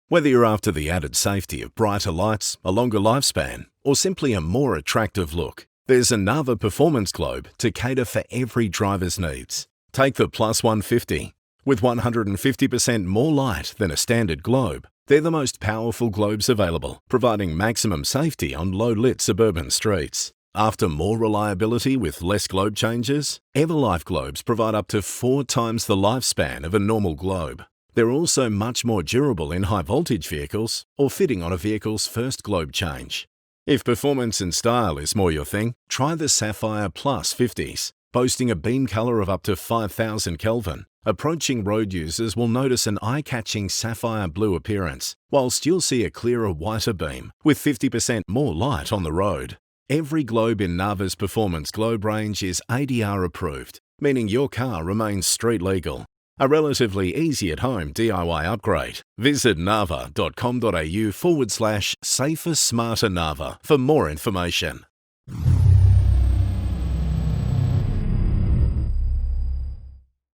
Whether you're after the added safety of brighter lights, a longer lifespan, or simply a more attractive look, there's a Narva Performance Globe to cater for every driver's needs. Take the Plus 150. With 150% more light than a standard globe, they're the most powerful globes available, providing maximum safety on low-lit suburban streets. After more reliability with less globe changes, Everlife globes provide up to 4 times the lifespan of a normal globe. They're also much more durable in high-voltage vehicles or fitting on a vehicle's first globe change. If performance and style is more your thing, try the Sapphire Plus 50s. Boasting a beam color of up to 5000 Kelvin, approaching road users will notice an eye-catching sapphire blue appearance, whilst you'll see a clearer, whiter beam with 50% more light on the road. Every globe in Narva's Performance Globe range is ADR approved, meaning your car remains street legal. A relatively easy at-home DIY upgrade. Visit narva.com.au/safer smarter Narva for more information.